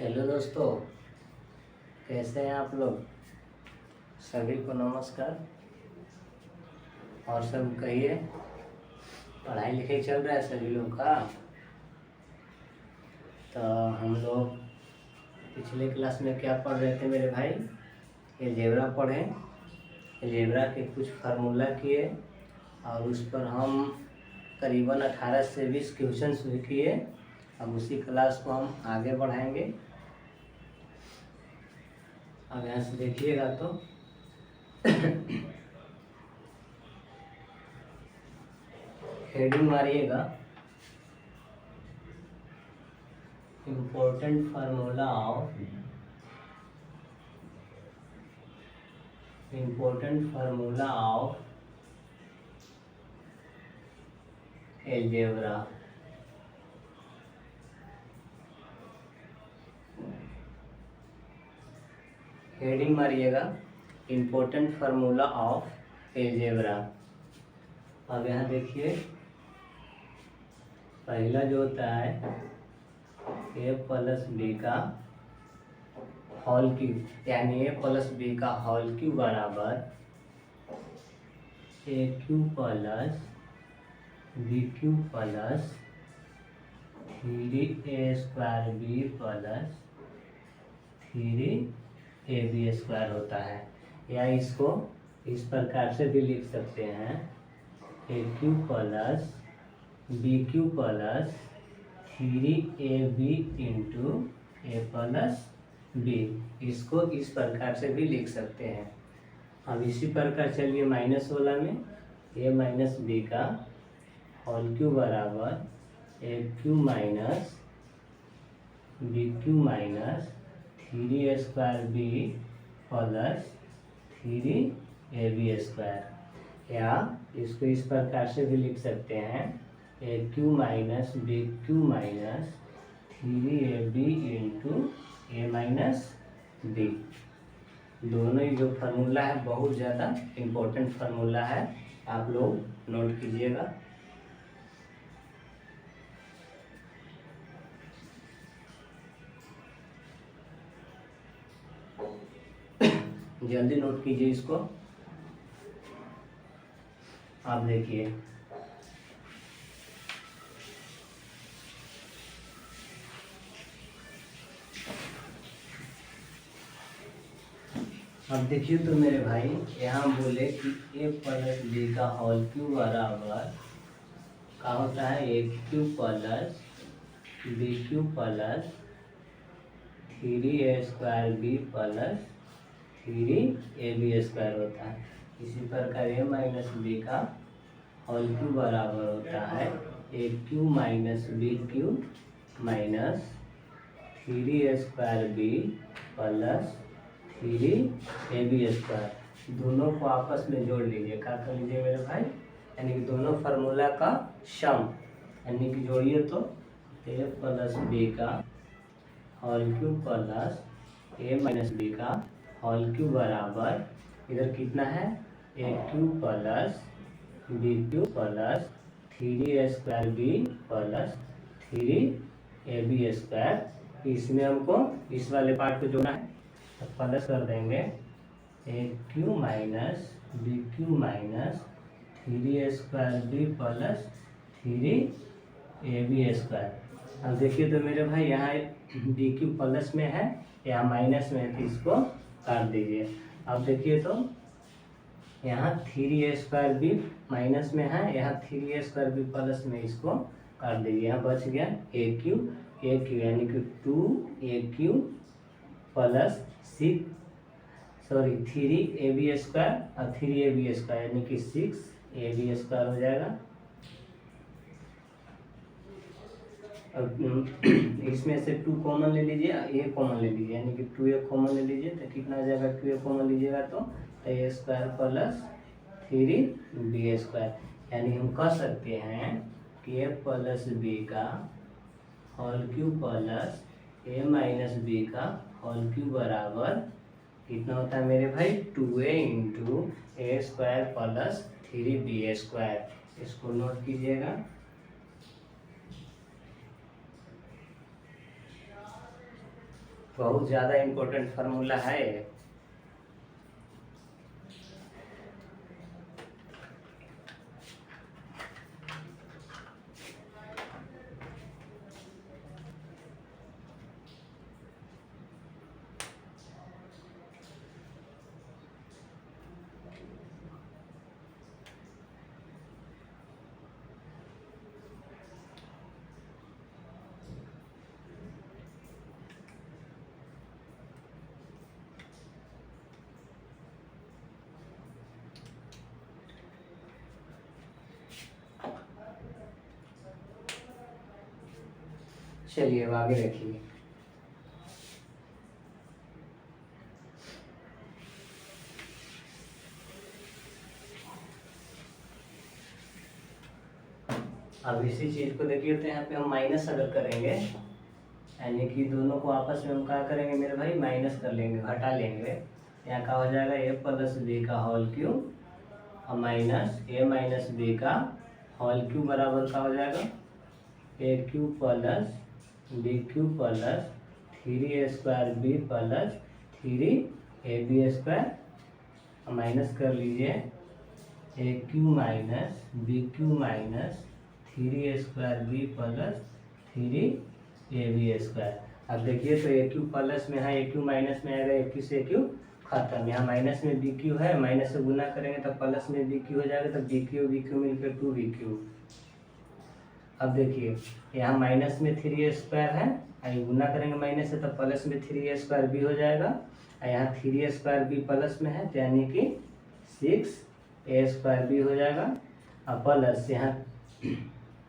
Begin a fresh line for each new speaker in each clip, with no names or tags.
Hello दोस्तों, कैसे हैं आप लोग। सभी को नमस्कार। और सब कहिए, पढ़ाई लिखाई चल रहा है सभी लोग का। तो हम लोग पिछले क्लास में क्या पढ़ रहे थे मेरे भाई, अलजेब्रा पढ़े। अलजेब्रा के कुछ फार्मूला किए और उस पर हम करीबन 18 से 20 क्वेश्चन किए। अब उसी क्लास को हम आगे बढ़ाएंगे। अब यहाँ से देखिएगा तो हेडिंग मारिएगा, important formula of algebra. Heading मारिएगा, इम्पोर्टेंट फार्मूला ऑफ अलजेब्रा। अब यहाँ देखिए, पहला जो होता है a प्लस बी का होल क्यूब, यानी a प्लस बी का होल क्यूब बराबर A cube plus B cube plus 3a² B plus 3ab² होता है। या इसको इस प्रकार से भी लिख सकते हैं, A cube plus B cube plus 3ab into A plus B. इसको इस प्रकार से भी लिख सकते हैं। अब इसी प्रकार चलिए माइनस वाला में, ए माइनस बी का होल क्यूब बराबर A cube minus B cube minus 3a² B plus 3ab²। या इसको इस प्रकार से भी लिख सकते हैं, ए cube minus B cube minus 3ab into A minus B. दोनों ही जो फार्मूला है बहुत ज़्यादा इम्पोर्टेंट फार्मूला है, आप लोग नोट कीजिएगा। जल्दी नोट कीजिए इसको। आप देखिए, अब देखिए तो मेरे भाई, यहाँ बोले कि ए प्लस बी का होल क्यूब बराबर क्या होता है, A cube plus B cube plus 3a² B plus 3ab² होता है। इसी प्रकार ए माइनस बी का होल क्यूब बराबर होता है A cube minus B cube minus 3a² B plus 3ab²। दोनों को आपस में जोड़ लीजिए। क्या कर लीजिए मेरे भाई, यानी कि दोनों फार्मूला का सम, यानी कि जोड़िए तो ए प्लस बी का whole cube plus A minus B का होल क्यूब बराबर, इधर कितना है, A cube plus B cube plus 3a² B plus 3ab²। इसमें हमको इस वाले पार्ट को जोड़ना है, तो प्लस कर देंगे A cube minus B cube minus 3a² B plus 3ab²। अब देखिए तो मेरे भाई, यहाँ बी क्यू प्लस में है, यहाँ माइनस में है, तो इसको काट दीजिए। अब देखिए तो यहाँ 3a² बी माइनस में है, यहाँ 3a² बी प्लस में, इसको काट दीजिए। यहाँ बच गया ए क्यू यानी कि 2a³ प्लस 3ab² और 3ab² यानी कि 6ab² हो जाएगा। अब इसमें से 2 कॉमन ले लीजिए, a कॉमन ले लीजिए, यानी कि 2a कॉमन ले लीजिए, तो कितना आ जाएगा, 2a कॉमन लीजिएगा तो a² प्लस 3b²। यानी हम कह सकते हैं कि a प्लस बी का whole cube plus A minus B का होल क्यूब बराबर कितना होता है मेरे भाई, 2a into a² plus 3b²। इसको नोट कीजिएगा। बहुत ज़्यादा इम्पोर्टेंट फार्मूला है ये। चलिए अब आगे देखिए। अब इसी चीज को देखिए, तो यहाँ पे हम माइनस अगर करेंगे, यानी कि दोनों को आपस में हम क्या करेंगे मेरे भाई, माइनस कर लेंगे, घटा लेंगे। यहाँ का हो जाएगा ए प्लस बी का होल क्यूब और माइनस ए माइनस बी का होल क्यूब बराबर का हो जाएगा A cube plus B cube plus 3a² B plus 3ab² minus कर लीजिए A cube minus B cube minus 3a² B plus 3ab²। अब देखिए तो ए क्यू प्लस में है, ए क्यू माइनस में आएगा, ए क्यू से ए क्यू खत्म। यहाँ माइनस में बी क्यू है, माइनस से गुना करेंगे तो प्लस में बी क्यू हो जाएगा, तो बी क्यू मिलकर 2bq। अब देखिए यहाँ माइनस में 3a² है, गुना करेंगे माइनस से तो प्लस में 3a² बी हो जाएगा, और यहाँ 3a² बी प्लस में है, तो यानी कि 6a² बी हो जाएगा। और प्लस यहाँ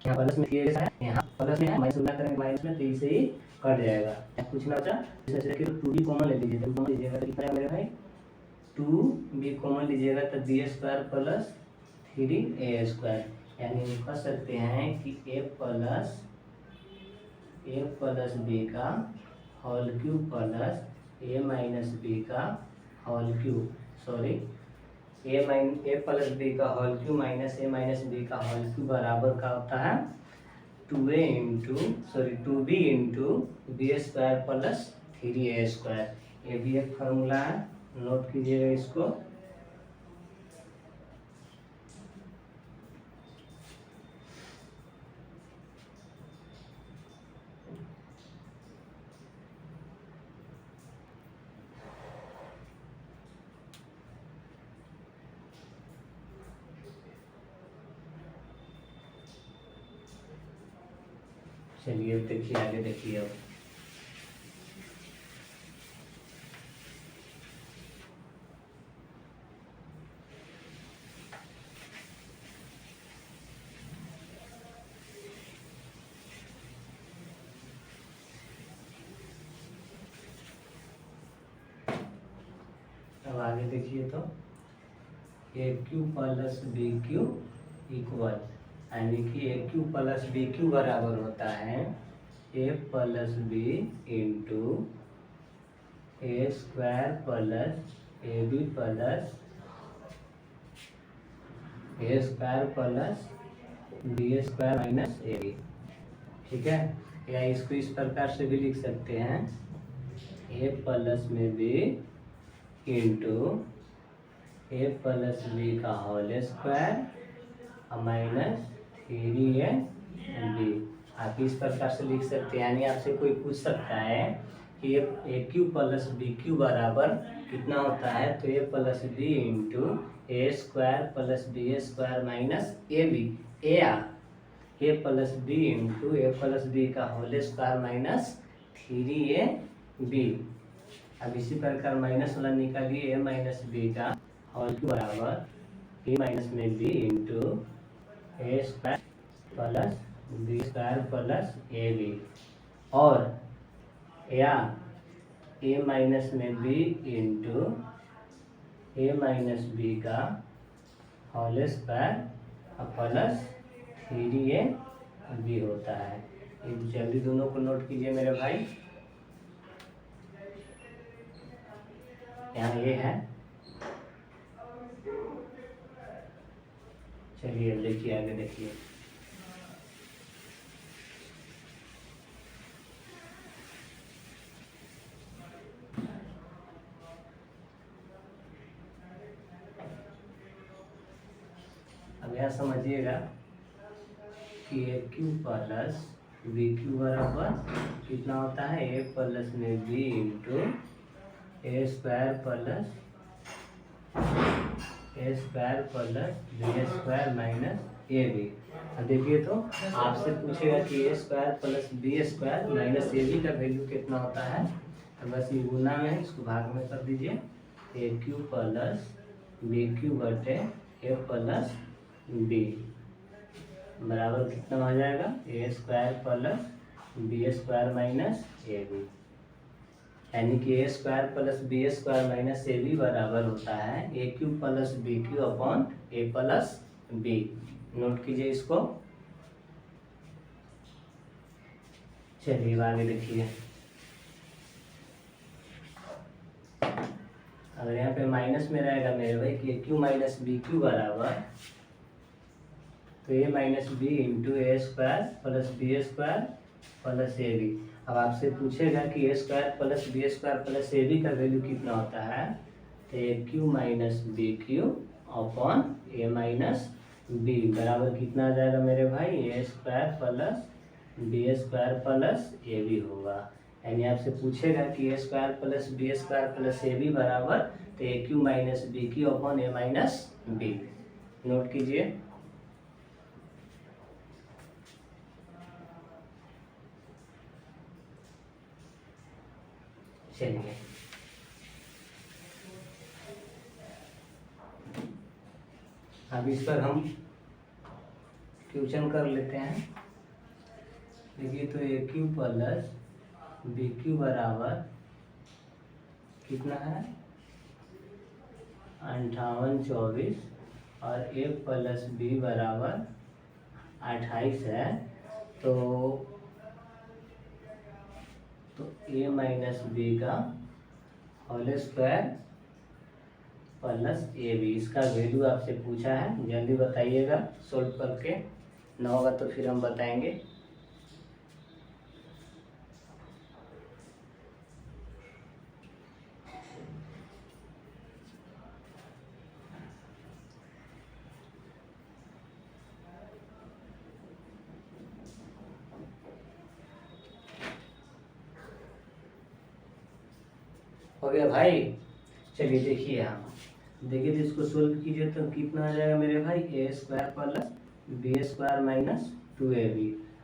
प्लस में 3a है, यहाँ प्लस में है, माइनस गुना करेंगे माइनस में, तो इसे ही कट जाएगा। कुछ ना बचा, तो 2b कॉमन ले लीजिए, तो कॉमन लीजिएगा तो कितना है मेरे भाई, 2b कॉमन लीजिएगा तो b² प्लस 3a², यानी हम कह सकते हैं कि a प्लस बी का whole cube plus A minus B का होल क्यूब, सॉरी ए प्लस बी का whole cube minus A minus B का होल क्यूब बराबर का होता है 2b into b² plus 3a²। ये भी एक फार्मूला है, नोट कीजिएगा इसको। चलिए अब देखिए, आगे देखिए। अब आगे देखिए, तो ए cube plus B cube equal, यानी कि ए क्यू प्लस बी क्यू बराबर होता है A plus B into a² plus A B plus a² plus b² minus A B. ठीक है, या इसको इस प्रकार से भी लिख सकते हैं, ए प्लस में बी इंटू ए प्लस बी का होल स्क्वायर माइनस 3ab। आप इस प्रकार से लिख सकते हैं, यानी आपसे कोई पूछ सकता है कि ए क्यू प्लस बी क्यू बराबर कितना होता है, तो A plus B into a² plus b² minus A B, A plus B into A plus B का होल स्क्वायर माइनस 3ab। अब इसी प्रकार माइनस वाला निकालिए, ए माइनस बी का होल क्यूब बराबर ए माइनस में B into a² plus b² plus ए बी, और या ए माइनस में B into A minus B का होल स्क्वायर प्लस 3ab होता है। जल्दी दोनों को नोट कीजिए मेरे भाई। यहाँ ये है, चलिए अब देखिए, आगे देखिए। अब यहाँ समझिएगा कि ए क्यू प्लस बी क्यू बराबर कितना होता है, ए प्लस में B into A square plus B square minus A B. अब देखिए तो आपसे पूछेगा कि ए square plus B square minus A B का वैल्यू कितना होता है, तो बस ये गुना में है, इसको भाग में कर दीजिए। A cube plus B cube बटे ए प्लस बी बराबर कितना हो जाएगा, ए square plus B square minus A B, यानी कि ए square plus B square minus A B बराबर होता है ए cube plus B cube upon A plus B. Note कीजिए इसको। चलिए आगे देखिए, अगर यहाँ पे माइनस में रहेगा मेरे भाई कि ए क्यू माइनस बी क्यू बराबर, तो a minus b into A square plus B square plus A B. अब आपसे पूछेगा कि ए square plus B square plus A B का वैल्यू कितना होता है, तो ए cube minus B cube upon a minus b बराबर कितना आ जाएगा मेरे भाई, a square plus B square plus A b होगा। यानी आपसे पूछेगा कि ए square plus B square plus A B बराबर, तो ए cube minus B cube upon a minus b. Note कीजिए। चलिए अब इस पर हम क्वेश्चन कर लेते हैं। देखिए तो ए क्यू प्लस बी क्यू बराबर कितना है, 5824 और ए प्लस बी बराबर 28 है। तो ए माइनस बी का होल स्क्वायर प्लस ए बी, इसका वैल्यू आपसे पूछा है, जल्दी बताइएगा सोल्व करके, ना होगा तो फिर हम बताएंगे। हो गया भाई। चलिए देखिए, यहाँ देखिए तो इसको सोल्व कीजिए तो कितना आ जाएगा मेरे भाई, a square plus B square minus 2ab।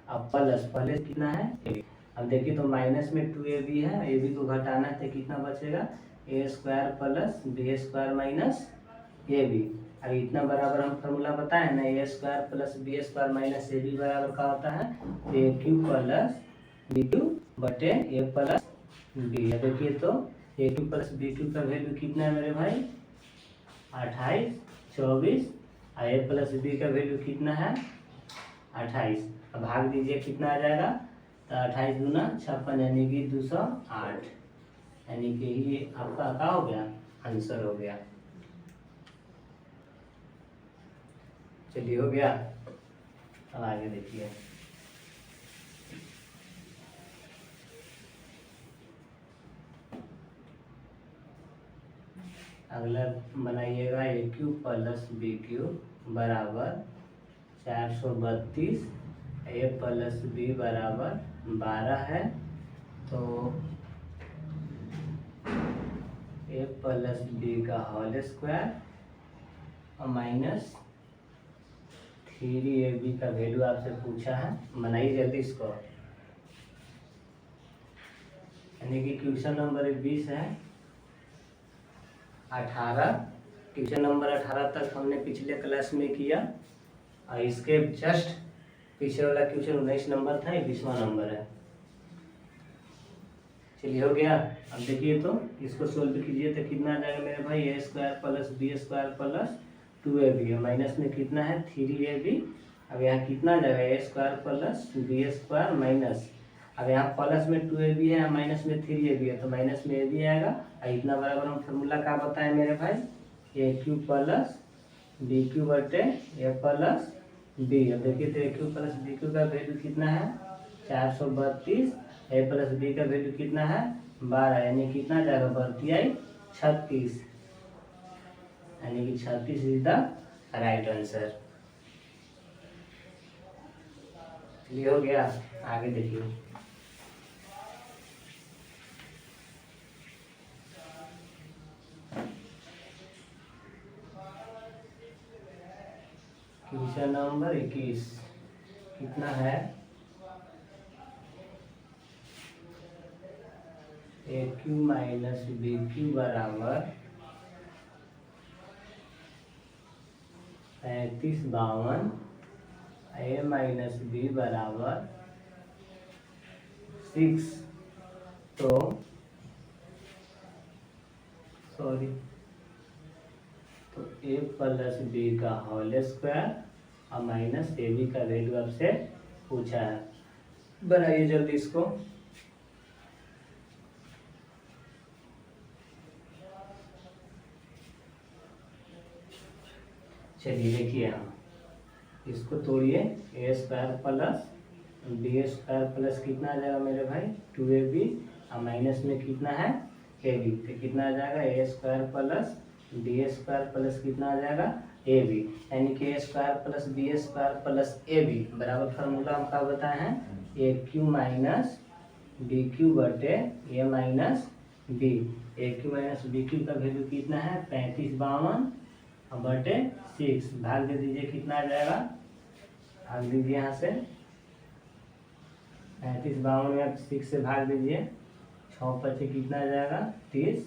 अब प्लस पहले कितना है ए बी। अब देखिए तो माइनस में 2ab है, ए बी को घटाना है तो कितना बचेगा, a square plus B square minus A B. अब इतना बराबर हम फॉर्मूला बताए ना, a square plus B square minus A B बराबर का होता है ए क्यू प्लस बी क्यू बटे ए प्लस बी। देखिए तो ए क्यू प्लस बी क्यू का वैल्यू कितना है मेरे भाई, 28 24, और ए प्लस बी का वैल्यू कितना है 28। अब भाग दीजिए कितना आ जाएगा, तो 28 दूना 56 यानी कि 208, यानी कि ये आपका क्या हो गया, आंसर हो गया। चलिए हो गया। अब आगे देखिए, अगला बनाइएगा ए क्यू प्लस बी क्यू बराबर 432, ए प्लस बी बराबर 12 है। तो ए प्लस बी का होल स्क्वायर और माइनस 3ab का वैल्यू आपसे पूछा है, बनाइए जल्दी इसको। यानी कि क्वेश्चन नंबर 20 है 18, क्वेश्चन नंबर 18 तक हमने पिछले क्लास में किया, और इसके जस्ट पीछे वाला क्वेश्चन 19 नंबर था, ये 20वां नंबर है। चलिए हो गया। अब देखिए तो इसको सोल्व कीजिए तो कितना आ जाएगा मेरे भाई, a square plus B square plus 2ab, minus में कितना है 3ab। अब यहाँ कितना आ जाएगा, ए square plus B square minus, अब यहाँ प्लस में 2ab है, माइनस में 3ab है, तो माइनस में ab आएगा। और इतना बराबर हम फार्मूला क्या बताएं मेरे भाई, ए क्यू प्लस बी क्यू बटे ए प्लस बी। अब देखिए तो ए क्यू प्लस बी क्यू का वैल्यू कितना है 432, ए प्लस बी का वैल्यू कितना है 12, यानी कितना जाएगा 32 36, यानी कि 36 इज द राइट आंसर। चलिए हो गया, आगे देखिए। क्वेश्चन नंबर 21 कितना है? ए क्यू माइनस बी क्यू बराबर 3552, ए माइनस बी बराबर 6। तो सॉरी, तो ए प्लस बी का होल स्क्वायर और माइनस ए बी का वैल्यू आपसे पूछा है। बनाइए जल्दी इसको। चलिए देखिए, हम इसको तोड़िए। A square plus B square plus कितना आ जाएगा मेरे भाई? 2ab, और माइनस में कितना है? A b. तो कितना आ जाएगा? ए square plus B square plus कितना आ जाएगा? A B. यानी कि ए square plus B square plus A B बराबर फार्मूला हम क्या बताए हैं? ए क्यू माइनस बी क्यू बटे a minus b. A cube minus B cube का वैल्यू कितना है? 3552 बटे 6। भाग दे दीजिए, कितना आ जाएगा? भाग दीजिए यहाँ से। 3552 में 6 से भाग दीजिए। 6 पचे कितना आ जाएगा? 30।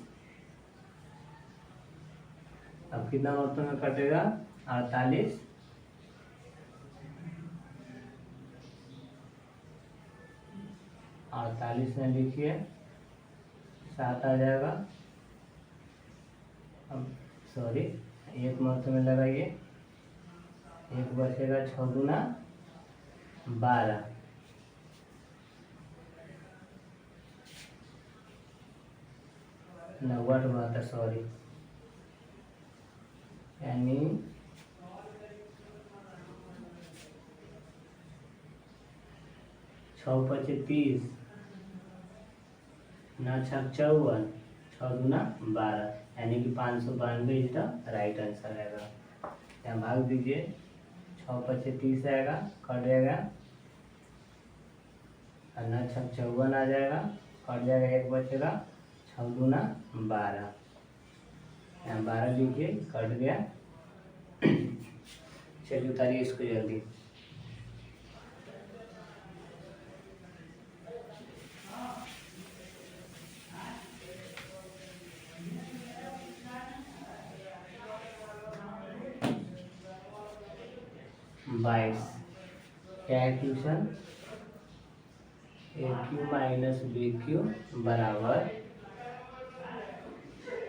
अब कितना मतलब में कटेगा? 48। 48 में लिखिए 7 आ जाएगा। अब सॉरी, एक मतलब में लगाइए, एक बचेगा 6 दूना 12। नव्वद बात है, सॉरी, यानी 6 पचे 30, 9 छक 54, 6 दूना 12, यानी कि 592 इज द राइट आंसर आएगा। यहाँ भाग दीजिए। 6 पचे 30 आएगा, कट जाएगा, और 9 छक 54 आ जाएगा, कट जाएगा, एक बचेगा, 6 दूना 12। यहाँ 12 लिखिए, कट गया। चलिए उतारिए इसको जल्दी। बाईस क्या है क्वेश्चन? ए क्यू माइनस बी क्यू बराबर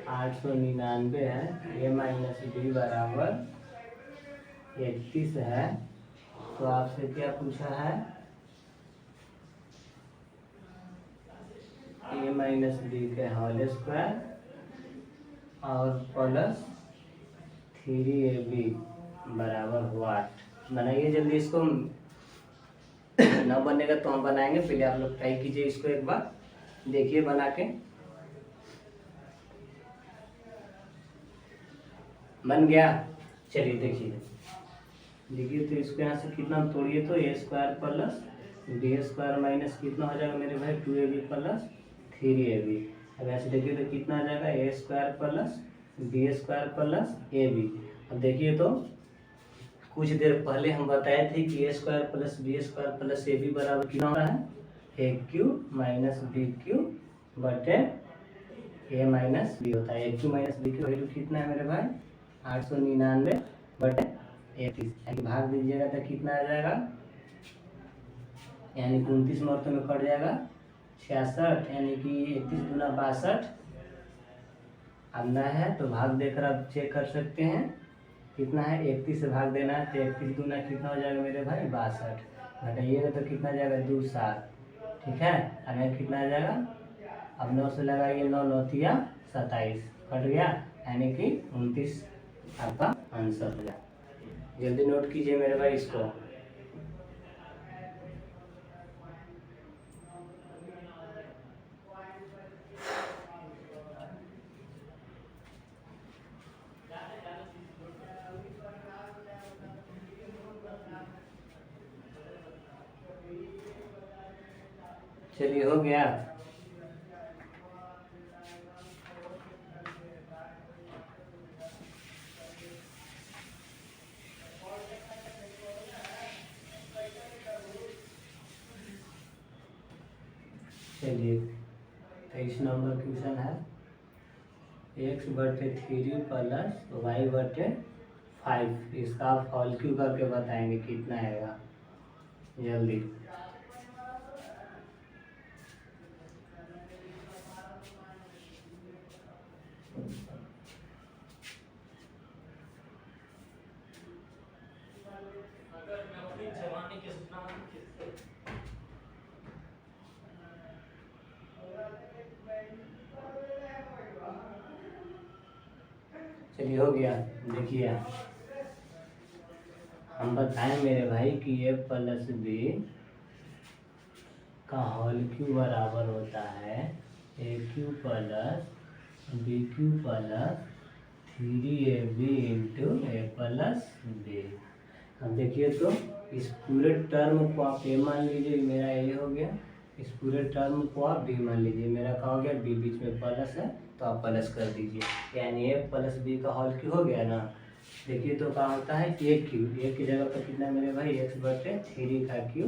899 है। ए माइनस बी बराबर 31 है। तो आपसे क्या पूछा है? ए माइनस बी के होल स्क्वायर और प्लस 3ab बराबर वाट। बनाइए जल्दी इसको। न बनेगा तो हम बनाएंगे, पहले आप लोग ट्राई कीजिए इसको एक बार, देखिए बना के। बन गया? चलिए देखिए, देखिए तो इसको यहाँ से कितना तोड़िए, तो a square plus B square minus कितना हो जाएगा मेरे भाई? 2ab plus 3ab। अब ऐसे देखिए तो कितना आ जाएगा? ए square plus B square plus A B. अब देखिए तो कुछ देर पहले हम बताए थे कि ए square plus B square plus A B बराबर कितना हो रहा है? ए क्यू माइनस बी क्यू बटे ए माइनस बी होता है। ए cube minus B cube value कितना है मेरे भाई? 899 बटे 31, यानी भाग दीजिएगा तो कितना आ जाएगा? यानी 29 मरतों में कट जाएगा 66, यानी कि 31 दूना 62। अब ना है तो भाग देकर आप चेक कर सकते हैं कितना है। 31 से भाग देना है तो 31 दूना कितना हो जाएगा मेरे भाई? 62। घटाइएगा तो कितना जाएगा? 2 7, ठीक है। अब कितना आ जाएगा? अब 9 से लगाइए, 9 9 तिया 27, कट गया, यानी कि 29 आपका आंसर हो गया। जल्दी नोट कीजिए मेरे भाई इसको। चलिए हो गया। चलिए 23 नंबर क्वेश्चन है, x बटे 3 प्लस वाई बटे 5, इसका आप हॉल क्यू करके बताएंगे कितना आएगा जल्दी। चलिए हो गया। देखिए हम बताएं मेरे भाई कि ए प्लस बी का होल क्यू बराबर होता है ए cube plus B cube plus 3ab into ए प्लस बी। अब देखिए तो इस पूरे टर्म को आप ए मान लीजिए, मेरा ए हो गया। इस पूरे टर्म को आप बी मान लीजिए, मेरा क्या हो गया, बी बीच में प्लस है तो आप प्लस कर दीजिए, यानी ए प्लस बी का होल क्यू हो गया ना। देखिए तो क्या होता है ए क्यू, ए की जगह पर कितना मेरे भाई x बटे 3 का क्यू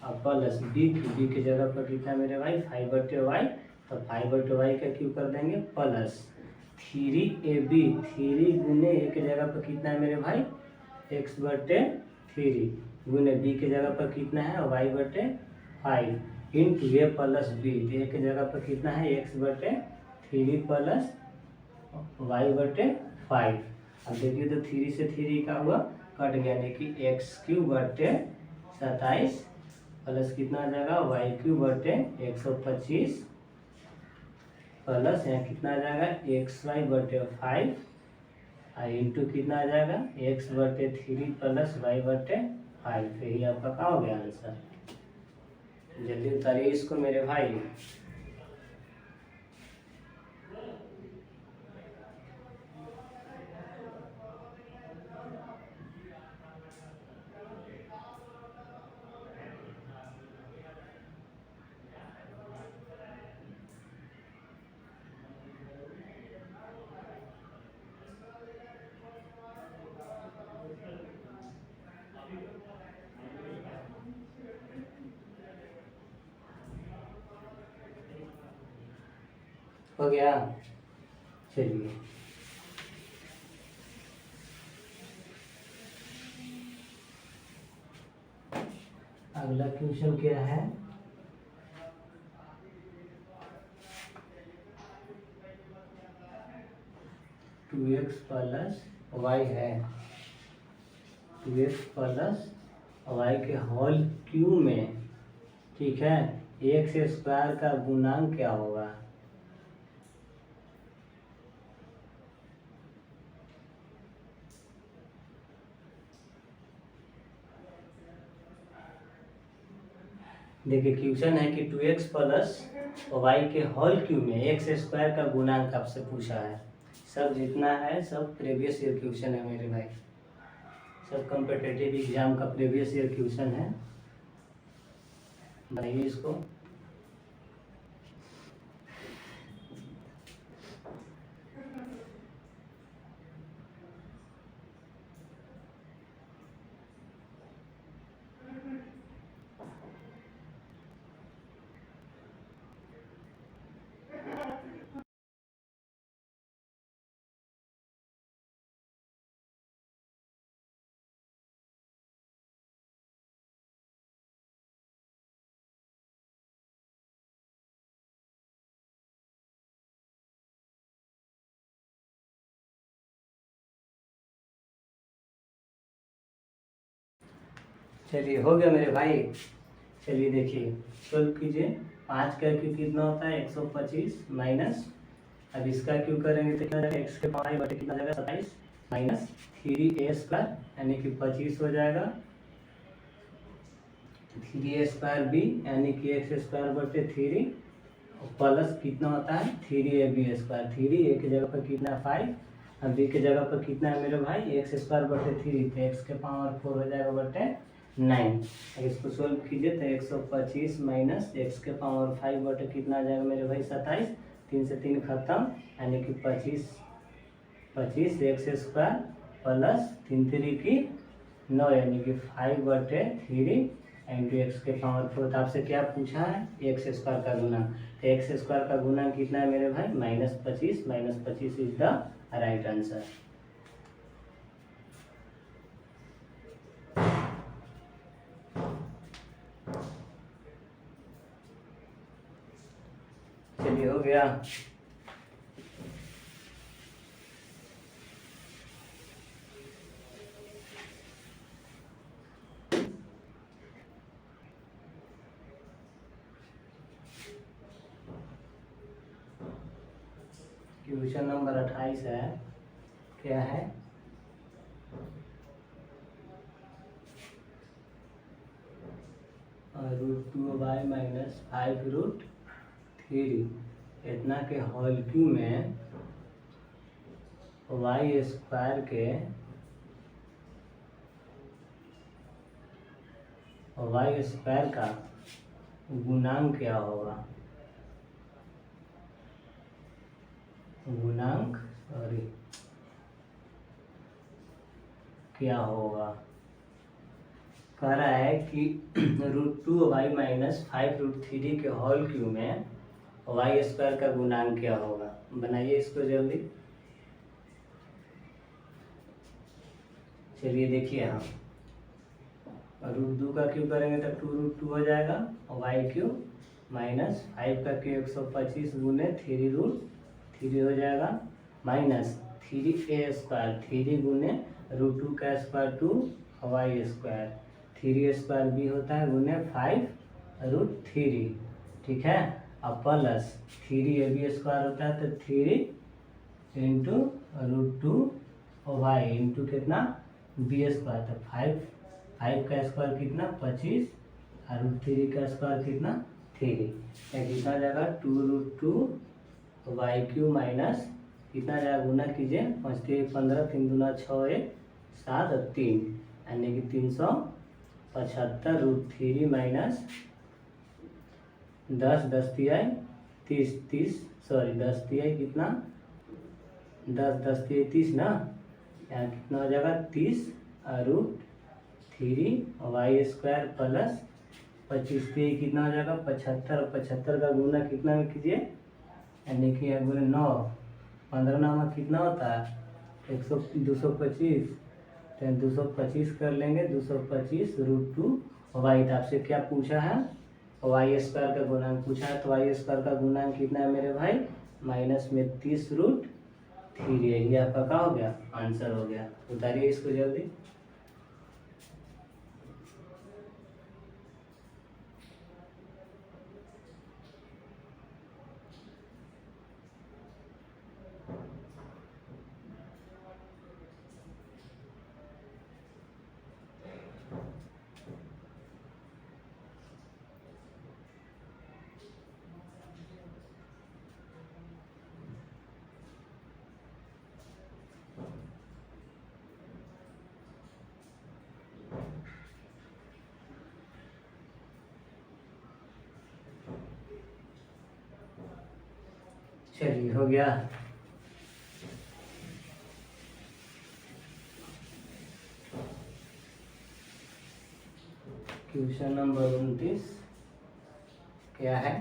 और प्लस बी क्यू, बी की जगह पर कितना मेरे भाई 5 बटे वाई, तो 5 बटे वाई का क्यू कर देंगे प्लस 3ab, 3 गुने ए की जगह पर कितना है मेरे भाई x बटे 3 गुने बी की जगह पर कितना है y बटे 5 इंटू ए प्लस बी, ए की जगह पर कितना है x बटे 3 प्लस y बटे 5। अब देखिए तो 3 से 3 का हुआ कट गया, यानी कि एक्स क्यू बटे 27 प्लस कितना आ जाएगा वाई क्यू बटे 125 प्लस यहाँ कितना आ जाएगा एक्स वाई बटे 5 इंटू कितना आ जाएगा एक्स बटे 3 प्लस वाई बटे 5। यही आपका क्या हो गया आंसर। जल्दी उतारिए इसको मेरे भाई। हो गया। चलिए अगला क्वेश्चन क्या है, टू एक्स प्लस वाई है, 2x प्लस वाई के होल क्यू में, ठीक है, एक्स स्क्वायर का गुणांक क्या होगा। देखिए क्वेश्चन है कि 2x प्लस वाई के होल क्यू में एक्स स्क्वायर का गुणांक आपसे पूछा है। सब जितना है सब प्रीवियस ईयर क्वेश्चन है मेरे भाई, सब कॉम्पिटिटिव एग्जाम का प्रीवियस ईयर क्वेश्चन है, बताइए इसको। चलिए हो गया मेरे भाई। चलिए देखिए सॉल्व कीजिए। 5 का क्यू कितना होता है 125 माइनस, अब इसका क्यू करेंगे तो कितना जाएगा एक्स के पावर बटे कितना जाएगा 27 माइनस 3a स्क्वायर यानी कि 25 हो जाएगा, 3a स्क्वायर बी यानी कि एक्स स्क्वायर बटे 3 प्लस कितना होता है 3ab स्क्वायर, 3 a की जगह पर कितना है 5 और बी की जगह पर कितना है मेरे भाई एक्स स्क्वायर बटे 3, तो एक्स के पावर 4 हो जाएगा बटे 9। इसको सोल्व कीजिए तो 125 माइनस एक्स के पावर 5 बटे कितना आ जाएगा मेरे भाई 27। 3 से 3 खत्म, यानी कि 25 एक्स स्क्वायर प्लस 3 की 9, यानी कि 5/3 इंटू एक्स के पावर 4। आपसे क्या पूछा है? एक्स स्क्वायर का गुना। तो एक्स स्क्वायर का गुना कितना है मेरे भाई? -25। -25 इज द राइट आंसर। चलिए हो गया। क्वेश्चन नंबर 28 है। क्या है? √2y माइनस 5√3 इतना के होल क्यू में वाई स्क्वायर के का गुणांक क्या होगा? गुणांक क्या होगा? कह रहा है कि √2y माइनस 5√3 के होल क्यू में वाई स्क्वायर का गुणांक क्या होगा? बनाइए इसको जल्दी। चलिए देखिए, हम √2 का क्यू करेंगे तो 2√2 हो जाएगा, और वाई क्यू माइनस 5 का क्यू 125 गुने 3√3 हो जाएगा, माइनस 3a² 3 गुने √2 का स्क्वायर 2 वाई स्क्वायर, 3a² भी होता है गुने 5√3, ठीक है। अब प्लस 3ab² होता है तो 3 इंटू √2 वाई इंटू कितना b², तो 5 का स्क्वायर कितना 25 और √3 का स्क्वायर कितना 3, या कितना जाएगा 2√2 वाई क्यू माइनस कितना जाएगा, गुना कीजिए 5 3 15, 3 दूना 6 1 7 और 3, यानी कि 375 √3 माइनस 10 10 तिहाई 30 सॉरी 10 तिहाई कितना 10 10 तिहाई 30 ना, यहाँ कितना हो जाएगा 30 √3 वाई स्क्वायर प्लस 25 तिहाई कितना हो जाएगा 75, और 75 का गुना कितना में कीजिए, यानी कि गुना 9 15 नामा कितना होता है 225, तो 225 कर लेंगे, 225 √2 वाई। तो आपसे क्या पूछा है? वाई स्क्वायर का गुणांक पूछा है, तो वाई स्क्वायर का गुणांक कितना है मेरे भाई? माइनस में 30√3 है। ये आपका क्या हो गया? आंसर हो गया। उतारिए इसको जल्दी। चलिए हो गया। क्वेश्चन नंबर 29 क्या है?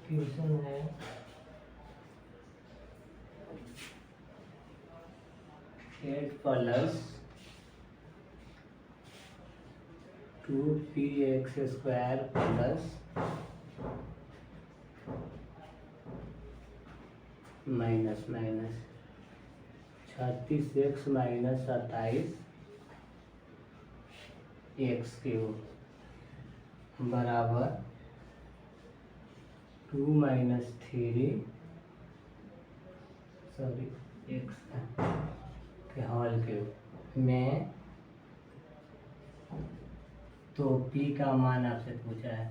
क्वेश्चन है 8 plus 2px² plus minus 36x minus 27x³ बराबर 2 माइनस 3 सॉरी x के होल क्यूब में तो P का मान आपसे पूछा है,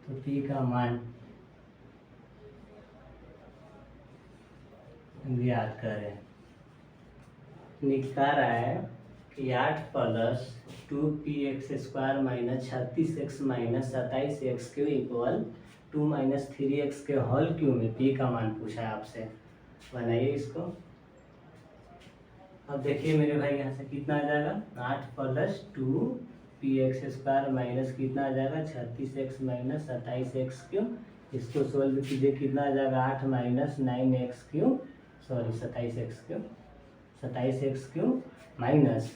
तो P का मान ज्ञात करें। निकाल रहा है कि 8 plus 2px² minus 36x minus 27x³ equal 2 minus 3x के होल क्यूब में P का मान पूछा है आपसे। बनाइए इसको। अब देखिए मेरे भाई यहाँ से कितना आ जाएगा, 8 प्लस 2px² माइनस कितना आ जाएगा 36x माइनस 27x³। इसको सोल्व कीजिए, कितना आ जाएगा 8 minus 9x³ sorry 27x³ minus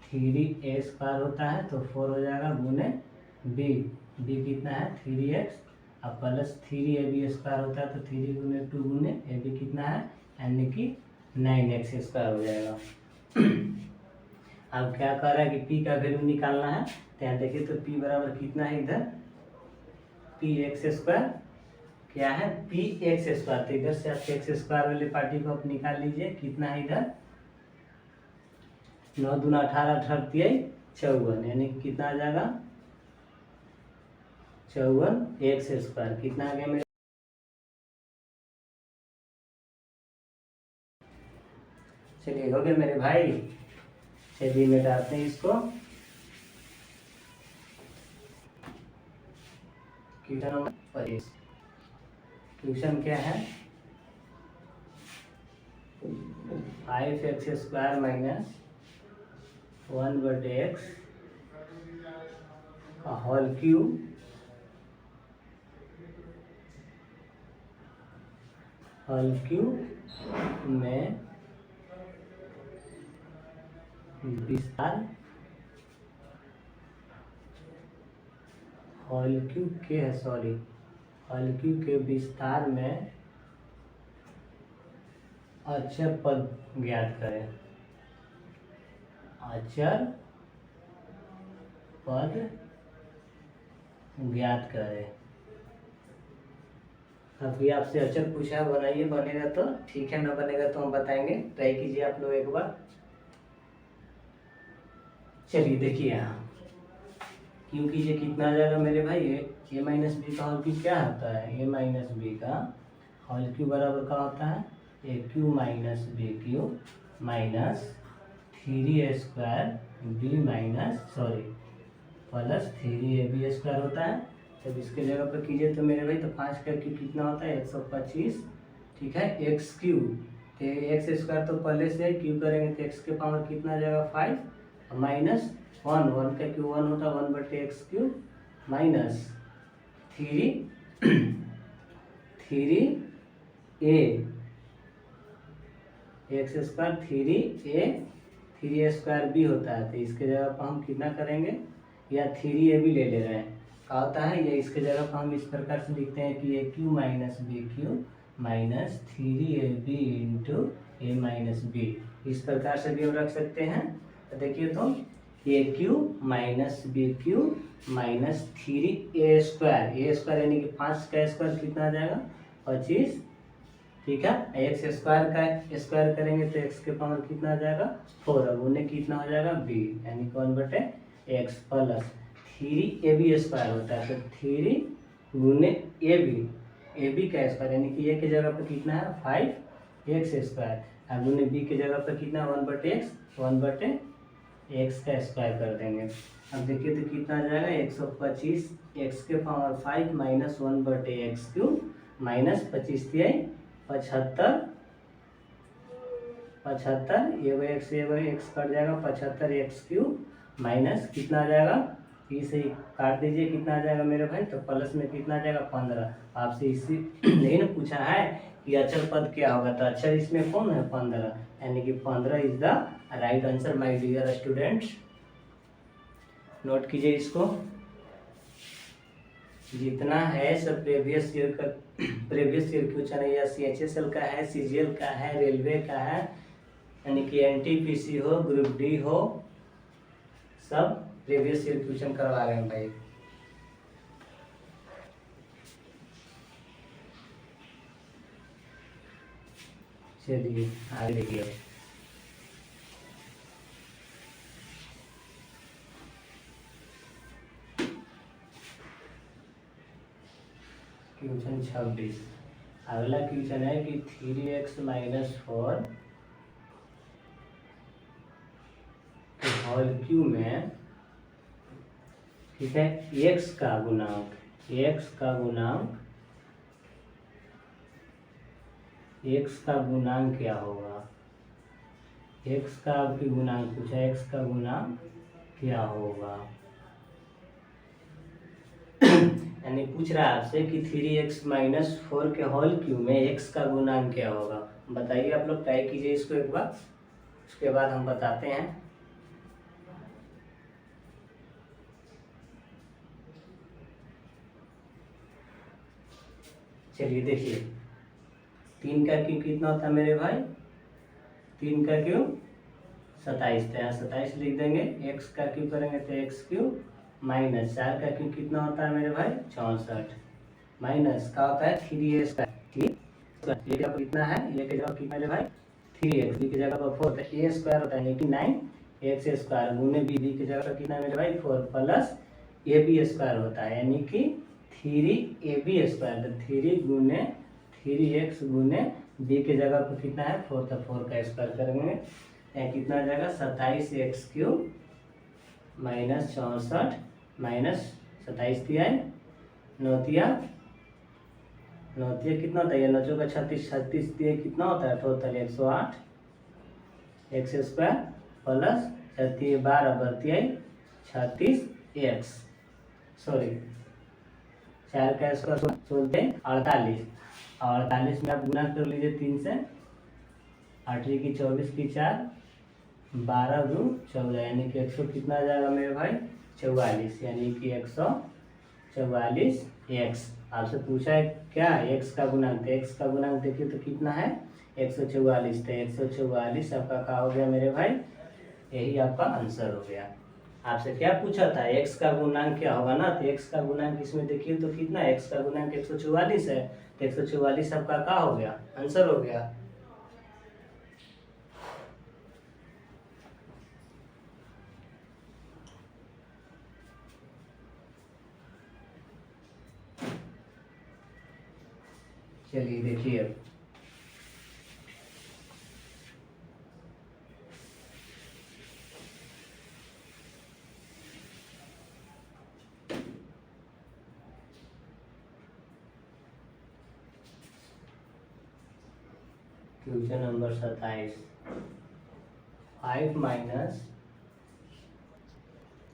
3a² होता है तो 4 हो जाएगा गुने b कितना है 3x अब प्लस 3ab² होता है तो 3 गुने 2 गुने ab कितना है यानी कि 9x² हो जाएगा। अब क्या कर रहा है कि p का वैल्यू निकालना है, तो यहाँ देखिए तो p बराबर कितना है इधर px², क्या है px², तो इधर से आप x² वाले पार्टी को आप निकाल लीजिए। कितना है इधर 9 दूना 18 18 54 यानी कितना आ जाएगा 54x²। कितना आ गया मेरे, चलिए हो गया मेरे भाई। चलिए मिटाते हैं इसको। क्वेश्चन नंबर 25, क्वेश्चन क्या है 5x² माइनस 1/x का होल क्यूब में विस्तार होल क्यूब के विस्तार में अचर पद ज्ञात करें। अचर पद ज्ञात करें। अभी आपसे अचर पूछा है, बनाइए, बनेगा तो ठीक है, ना बनेगा तो हम बताएंगे। ट्राई कीजिए आप लोग एक बार। चलिए देखिए यहाँ क्योंकि ये कितना आ जाएगा मेरे भाई ए माइनस बी का होल क्यूब क्या होता है, ए माइनस बी का होल क्यूब बराबर क्या होता है a³ minus b³ minus 3a² b minus sorry plus 3ab² होता है। जब इसके जगह पर कीजिए तो मेरे भाई तो 5 का क्यूब कितना होता है 125, ठीक है x³ तो x² तो पहले से क्यूब करेंगे तो x के पावर कितना आ जाएगा 5 माइनस 1 का क्यूब 1 होता है 1/x³ minus 3a x² 3a² होता है। तो इसके जगह पर हम कितना करेंगे या 3ab ले रहे हैं, क्या होता है ये इसके जगह पर हम इस प्रकार से लिखते हैं कि a³ minus b³ minus 3ab into a minus b, इस प्रकार से भी हम रख सकते हैं। तो देखिए तो a³ minus b³ minus 3a² यानी कि 5 का स्क्वायर कितना आ जाएगा 25, ठीक है x² का स्क्वायर करेंगे तो x के पावर कितना आ जाएगा 4, अब उन्हें कितना हो जाएगा b यानी कि 1/x प्लस 3ab² होता है तो 3 गुने ab का स्क्वायर यानी कि a के जगह पर कितना है 5x², अब उन्हें b के जगह पर कितना 1/x का स्क्वायर कर देंगे। अब देखिए तो कितना आ जाएगा 125 x के पावर 5 माइनस 1/x³ माइनस 25 75 ये x कट जाएगा 75x³ माइनस कितना आ जाएगा इसे काट दीजिए कितना आ जाएगा मेरे भाई तो प्लस में कितना आ जाएगा 15। आपसे इसी नहीं ना पूछा है कि अचर पद क्या होगा, तो अचर इसमें कौन है 15 यानी कि 15 is the right answer my dear students. Note कीजिए इसको। जितना है सब प्रीवियस ईयर क्वेश्चन है या CHSL का है, CGL का है, रेलवे का है, यानी कि NTPC हो, ग्रुप डी हो, सब प्रीवियस ईयर क्वेश्चन करवा रहे हैं भाई। चलिए आगे देखिए। क्वेश्चन 26। अगला क्वेश्चन है कि 3x माइनस 4 के होल क्यूब में, ठीक है, x का गुणांक क्या होगा। x का आपकी गुणांक पूछा, x का गुणांक क्या होगा। यानी पूछ रहा है आपसे कि 3x माइनस 4 के होल क्यूब में x का गुणांक क्या होगा। बताइए, आप लोग ट्राई कीजिए इसको एक बार, उसके बाद हम बताते हैं। चलिए देखिए, 3 का क्यूब कितना होता है मेरे भाई, 3 का क्यूब 27 था, 27 लिख देंगे। x का क्यूब करेंगे तो x क्यूब, माइनस 4 का क्यूब कितना होता है मेरे भाई 64, माइनस का होता है 3a स्क्वायर, ये क्या कितना है, ये की जगह कितना मेरे भाई 3x, बी की जगह पर 4, तो a स्क्वायर होता है 89 x स्क्वायर गुने बी की जगह पर कितना मेरे भाई 4 प्लस ab स्क्वायर होता है, यानी कि 3ab स्क्वायर, तो 3 गुने 3x गुने बी के जगह पर कितना है 4, तो 4 का स्क्वायर करेंगे, कितना आ जाएगा 27x क्यूब माइनस 64 माइनस 27 दिया है, नौतिया कितना होता है, 9 का 36, 36 दिए कितना होता है टोटल 108 x स्क्वायर प्लस 12 बरतिया 36x, सॉरी 4 का स्क्वायर बोलते हैं 48, और 48 में आप गुना कर लीजिए 3 से, 8 की 24 की 4, 12 2 14, यानी कि 100 कितना आ जाएगा मेरे भाई 44, यानी कि 144 x। आपसे पूछा है क्या x का गुणांक, तो x का गुणांक देखिए तो कितना है 144, तो 144 आपका क्या हो गया मेरे भाई, यही आपका आंसर हो गया। आपसे क्या पूछा था x का गुणांक क्या होगा ना, तो x का गुणांक इसमें देखिए तो कितना है, x का गुणांक 144 है, तो 144 आपका क्या हो गया, आंसर हो गया। चलिए देखिए, क्वेश्चन नंबर 27, 5 माइनस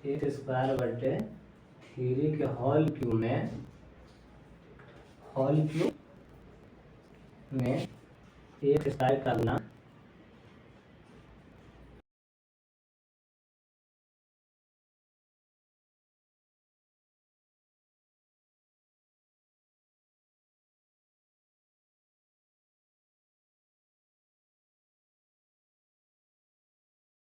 एक स्क्वायर बटे 3 के होल क्यूब में एक स्क्वायर का गुना